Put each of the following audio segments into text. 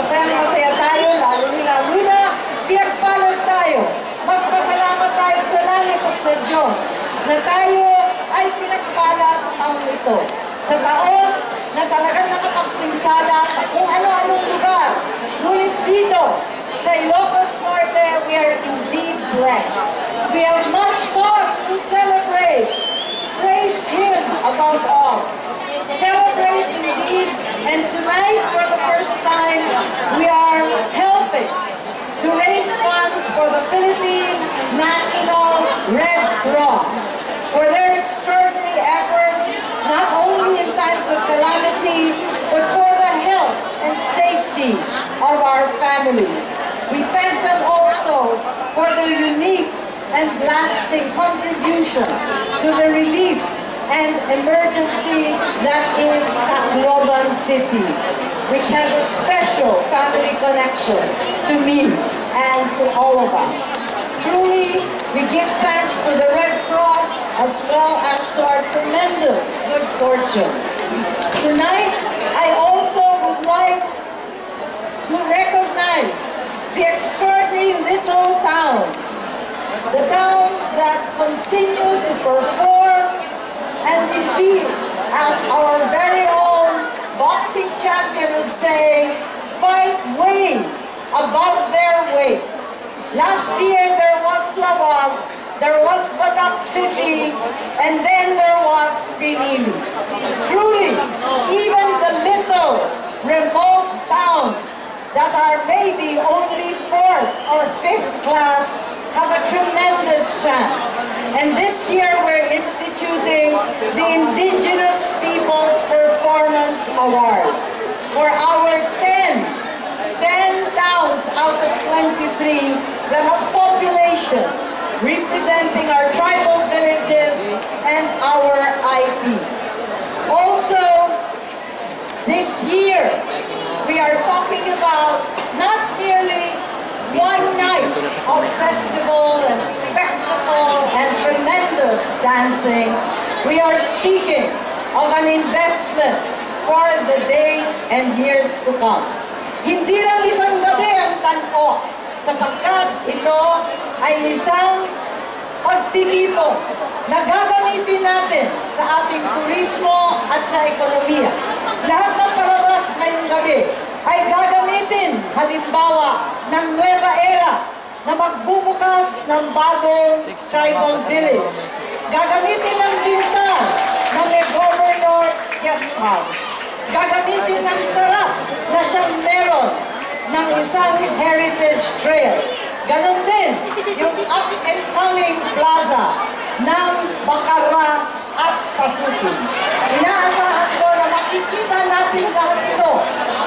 Masaya tayo, lalo na pinagpalad tayo. Magpasalamat tayo sa langit at sa Diyos na tayo ay pinagpala sa taong ito. Sa taon na talagang nakapagpinsala sa kung ano-anong lugar. Ngunit dito, sa Ilocos Norte, we are indeed blessed. We have much cause to celebrate. Praise Him above all. Celebrate indeed, and tonight, for the first time, we are helping to raise funds for the Philippine National Red Cross for their extraordinary efforts, not only in times of calamity, but for the health and safety of our families. We thank them also for their unique and lasting contribution to the relief and emergency that is Tacloban City, which has a special family connection to me and to all of us. Truly, we give thanks to the Red Cross as well as to our tremendous good fortune. Tonight, I also would like to recognize the extraordinary little towns, the towns that continue to perform and indeed, as our very own boxing champion would say, fight way above their weight. Last year there was Lawag, there was Batak City, and then there was Pinili. Truly, even the little remote towns that are maybe only 4th or 5th class have a tremendous chance. And this year we're instituting the Indigenous Peoples Performance Award for our 10 towns out of 23 that have populations representing our tribal villages and our IPs. Also, this year we are talking about not merely one night of festival and spectacle and tremendous dancing. We are speaking of an investment for the days and years to come. Hindi lang isang gabi ang Tan-Ok, sapagkat ito ay isang pagtitipon na gagamitin natin sa ating turismo at sa ekonomiya. Lahat ng palabas ngayong gabi ay gagamitin, halimbawa, ng Nueva Era na magbubukas ng bagong tribal village. Gagamitin ng Bintan ng Governor's Guest House. Gagamitin ng Sarap na siyang meron ng isang heritage trail. Ganon din yung up-and-coming plaza ng Bacara at Pasukin. Inaasahan ko na makikita natin lahat ito,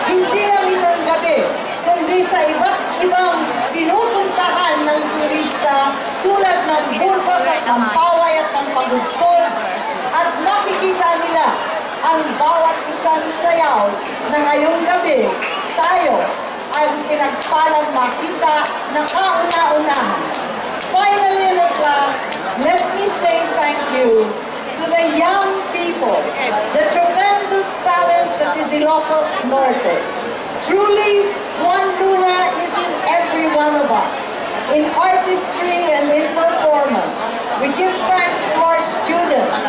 hindi lang isang gabi, kundi sa iba't ibang pinupuntahan ng turista tulad ng Burgos at Pampaway at ng Pagudpod, at makikita nila ang bawat isang sayaw na ngayong gabi tayo ay pinagpalang makita na kauna-unahan. Finally, in the class, let me say thank you to the young people, the tremendous talent that is Ilocos Norte. Truly, Juan Luna is in every one of us, in artistry and in performance. We give thanks to our students,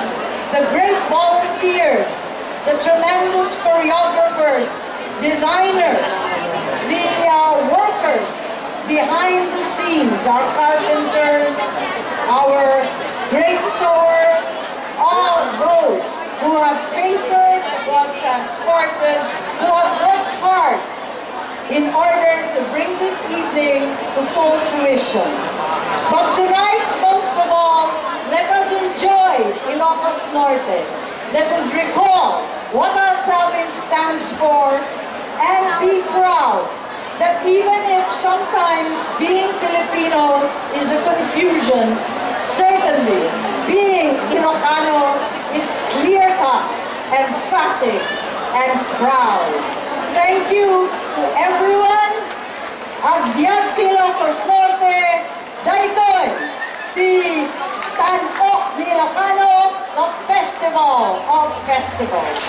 the great volunteers, the tremendous choreographers, designers, the workers behind the scenes, our carpenters, our great sewers, all those who have papered, who have transported, who have worked hard in order to bring this evening to full fruition. But tonight, most of all, let us enjoy Ilocos Norte. Let us recall what our province stands for and be proud that even if sometimes being Filipino is a confusion, certainly being Ilocano is clear-cut, emphatic, and proud. Thank you to everyone. Agbyag Ilocos Norte, daytoy ti Tan-Ok ni Ilocano, the Festival of Festivals.